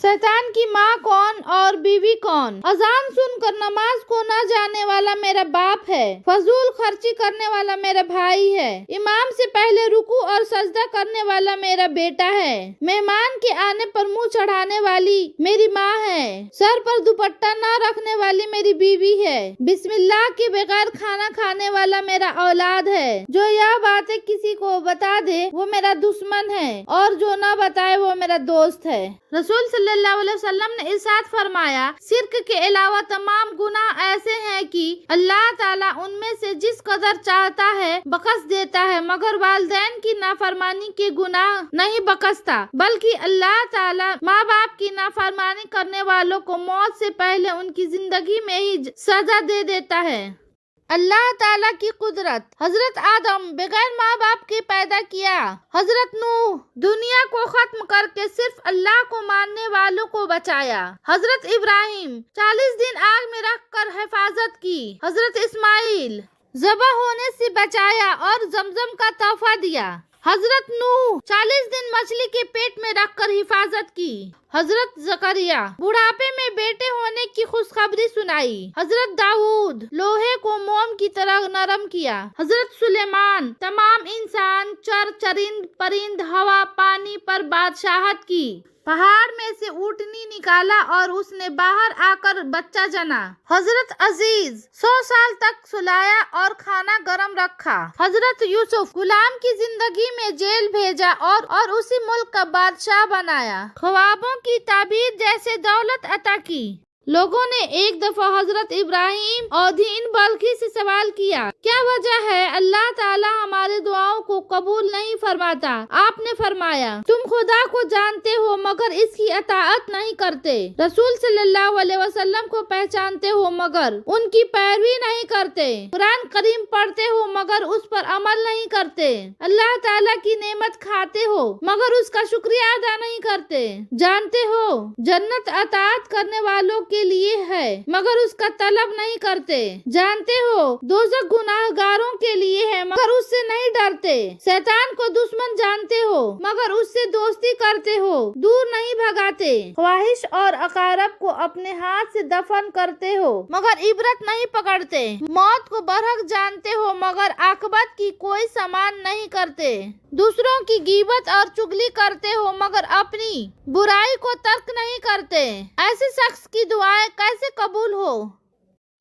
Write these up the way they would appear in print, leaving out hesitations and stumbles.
शैतान की माँ कौन और बीवी कौन? अजान सुनकर नमाज को न जाने वाला मेरा बाप है। फजूल खर्ची करने वाला मेरा भाई है। इमाम से पहले रुकू और सजदा करने वाला मेरा बेटा है। मेहमान के आने पर मुंह चढ़ाने वाली मेरी माँ है। सर पर दुपट्टा न रखने वाली मेरी बीवी है। बिस्मिल्लाह के बगैर खाना खाने वाला मेरा औलाद है। जो यह बातें किसी को बता दे वो मेरा दुश्मन है और जो न बताए वो मेरा दोस्त है। रसूल सल्लल्लाहु अलैहि वसल्लम ने इरशाद फरमाया, शिर्क के अलावा तमाम गुनाह ऐसे हैं कि अल्लाह ताला उनमें से जिस कदर चाहता है बख्श देता है, मगर वालिदैन की नाफरमानी के गुनाह नहीं बख्शता, बल्कि अल्लाह ताला माँ बाप की नाफरमानी करने वालों को मौत से पहले उनकी जिंदगी में ही सजा दे देता है। अल्लाह ताला की कुदरत। हजरत आदम बगैर माँ बाप के पैदा किया। हजरत नूह दुनिया को खत्म करके सिर्फ अल्लाह को मानने वालों को बचाया। हजरत इब्राहिम 40 दिन आग में रख कर हिफाजत की। हजरत इस्माइल ज़बह होने से बचाया और जमजम का तोहफा दिया। हजरत नूह 40 दिन मछली के पेट में रखकर हिफाजत की। हजरत जकरिया बुढ़ापे में बेटे होने की खुशखबरी सुनाई। हजरत दाऊद लोहे को मोम की तरह नरम किया। हजरत सुलेमान तमाम इंसान, चर चरिंद परिंद, हवा पानी पर बादशाहत की। पहाड़ में से ऊँटनी निकाला और उसने बाहर आकर बच्चा जना। हजरत अजीज 100 साल तक सुलाया और खाना गरम रखा। हजरत यूसुफ गुलाम की जिंदगी में जेल भेजा और उसी मुल्क का बादशाह बनाया। ख्वाबों की ताबीर जैसे दौलत अता की। लोगों ने एक दफा हजरत इब्राहिम और दीन बल्कि से सवाल किया, क्या वजह है अल्लाह ताला हमारे दुआओं को कबूल नहीं फरमाता? आपने फरमाया, तुम खुदा को जानते हो मगर इसकी अताअत नहीं करते। रसूल सल्लल्लाहु अलैहि वसल्लम को पहचानते हो मगर उनकी पैरवी नहीं करते। कुरान करीम पढ़ते हो मगर उस पर अमल नहीं करते। अल्लाह ताला की नेमत खाते हो मगर उसका शुक्रिया अदा नहीं करते। जानते हो जन्नत अताअत करने वालों के लिए है मगर उसका तलब नहीं करते। जानते हो दोज़ख गुनाहगारों के लिए है मगर उससे नहीं डरते। शैतान को दुश्मन जानते हो मगर उससे दोस्ती करते हो, दूर नहीं भगाते। ख्वाहिश और अकारब को अपने हाथ से दफन करते हो मगर इबरत नहीं पकड़ते। मौत को बरहक जानते हो मगर आकबत की कोई सामान नहीं करते। दूसरों की गीबत और चुगली करते हो मगर अपनी बुराई को तर्क नहीं करते। ऐसे शख्स की दुआएं कैसे कबूल हो?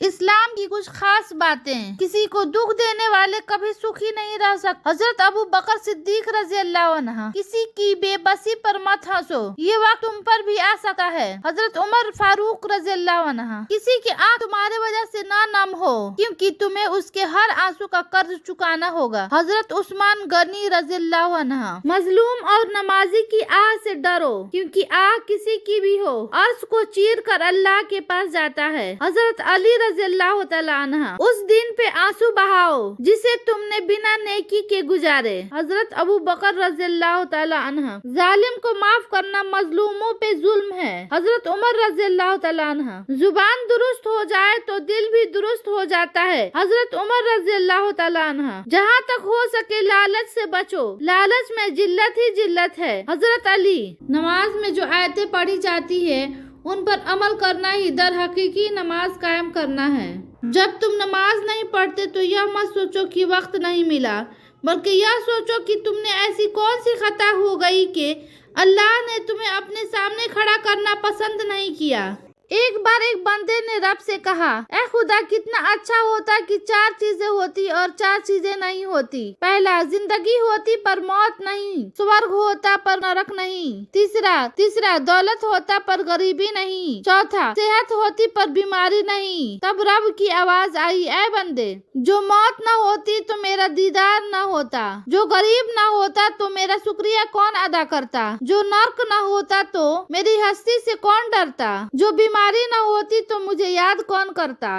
इस्लाम की कुछ खास बातें। किसी को दुख देने वाले कभी सुखी नहीं रह सकते। हजरत अबू बकर सिद्दीक रजी अल्लाह अन्हु, किसी की बेबसी पर मत हंसो, ये वक्त तुम पर भी आ सकता है। हजरत उमर फारूक रजी अल्लाह अन्हु, किसी की आंख तुम्हारे वजह से ना नम हो क्योंकि तुम्हें उसके हर आंसू का कर्ज चुकाना होगा। हजरत उस्मान गनी रजी अल्लाह अन्हु, मजलूम और नमाजी की आह से डरो क्योंकि आह किसी की भी हो अर्श को चीर कर अल्लाह के पास जाता है। हजरत अली रज़ी अल्लाह तआला अन्हा, उस दिन पे आंसू बहाओ जिसे तुमने बिना नेकी के गुजारे। हजरत अबू बकर रज़ी अल्लाह तआला अन्हा, जालिम को माफ करना मजलूमों पे जुल्म है। हजरत उमर रज़ी अल्लाह तआला अन्हा, जुबान दुरुस्त हो जाए तो दिल भी दुरुस्त हो जाता है। हजरत उमर रज़ी अल्लाह तआला अन्हा, जहाँ तक हो सके लालच से बचो, लालच में जिल्लत ही जिल्लत है। हजरत अली, नमाज में जो आयतें पढ़ी जाती है उन पर अमल करना ही दर हकीकी नमाज कायम करना है। जब तुम नमाज नहीं पढ़ते तो यह मत सोचो कि वक्त नहीं मिला, बल्कि यह सोचो कि तुमने ऐसी कौन सी खता हो गई कि अल्लाह ने तुम्हें अपने सामने खड़ा करना पसंद नहीं किया। एक बार एक बंदे ने रब से कहा, ऐ खुदा कितना अच्छा होता कि 4 चीजें होती और 4 चीजें नहीं होती। पहला, जिंदगी होती पर मौत नहीं, स्वर्ग होता पर नरक नहीं। तीसरा दौलत होता पर गरीबी नहीं। चौथा, सेहत होती पर बीमारी नहीं। तब रब की आवाज आई, ऐ बंदे, जो मौत न होती तो मेरा दीदार न होता, जो गरीब न होता तो मेरा शुक्रिया कौन अदा करता, जो नर्क न होता तो मेरी हस्ती से कौन डरता, जो बीमारी न होती तो मुझे याद कौन करता।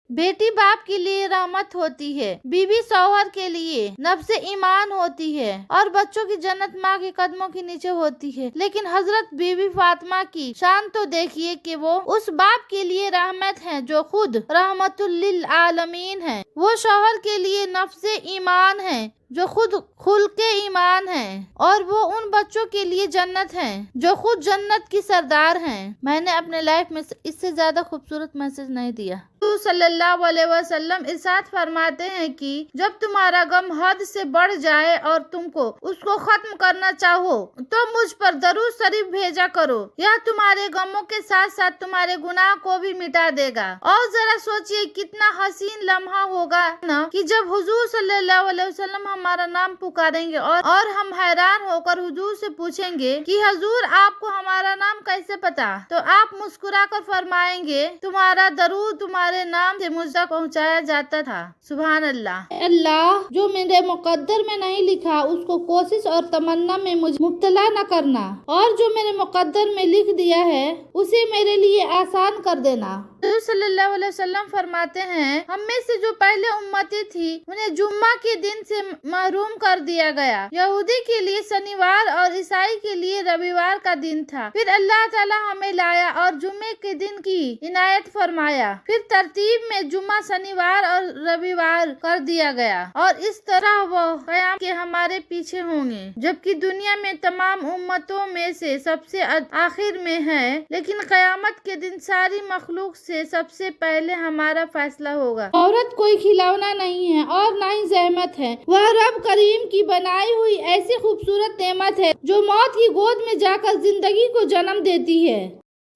बेटी बाप के लिए रहमत होती है, बीवी शौहर के लिए नफ्से ईमान होती है और बच्चों की जन्नत माँ के कदमों के नीचे होती है। लेकिन हजरत बीबी फातिमा की शान तो देखिए कि वो उस बाप के लिए रहमत है जो खुद रहमतुल लिल आलमीन है। वो शौहर के लिए नफ्से ईमान है, जो खुद खुल के ईमान हैं, और वो उन बच्चों के लिए जन्नत हैं जो खुद जन्नत की सरदार हैं। मैंने अपने लाइफ में इससे ज्यादा खूबसूरत मैसेज नहीं दिया। सल्लल्लाहु अलैहि वसल्लम इरशाद फरमाते हैं कि जब तुम्हारा गम हद से बढ़ जाए और तुमको उसको खत्म करना चाहो तो मुझ पर दरूद शरीफ भेजा करो, यह तुम्हारे गमों के साथ साथ तुम्हारे गुनाह को भी मिटा देगा। और जरा सोचिए कितना हसीन लम्हा होगा ना कि जब हुजूर सल्लल्लाहु अलैहि वसल्लम हमारा नाम पुकारेंगे और हम हैरान होकर हुजूर से पूछेंगे कि हुजूर आपको हमारा नाम कैसे पता, तो आप मुस्कुरा कर फरमाएंगे तुम्हारा दरूद तुम्हारे नाम से मुझ तक पहुँचाया जाता था। सुभान अल्लाह। अल्लाह, जो मेरे मुकद्दर में नहीं लिखा उसको कोशिश और तमन्ना में मुझे मुब्तला न करना, और जो मेरे मुकद्दर में लिख दिया है उसे मेरे लिए आसान कर देना। सल्लल्लाहु अलैहि वसल्लम फरमाते हैं हम में से जो पहले उम्मती थी उन्हें जुम्मा के दिन से महरूम कर दिया गया। यहूदी के लिए शनिवार और ईसाई के लिए रविवार का दिन था। फिर अल्लाह ताला हमें लाया और जुम्मे के दिन की इनायत फरमाया। फिर तरतीब में जुम्मा शनिवार और रविवार कर दिया गया, और इस तरह वो क़याम के हमारे पीछे होंगे, जबकि दुनिया में तमाम उम्मतों में से सबसे आखिर में है, लेकिन क़यामत के दिन सारी मखलूक से सबसे पहले हमारा फैसला होगा। औरत कोई खिलौना नहीं है और न ही ज़हमत है, वह रब करीम की बनाई हुई ऐसी खूबसूरत नेमत है जो मौत की गोद में जाकर जिंदगी को जन्म देती है।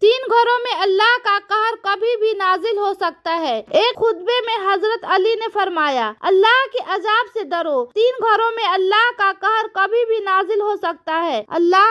3 घरों में अल्लाह का कहर कभी भी नाजिल हो सकता है। एक खुतबे में हजरत अली ने फरमाया अल्लाह के अजाब से डरो। 3 घरों में अल्लाह का कहर कभी भी नाजिल हो सकता है। अल्लाह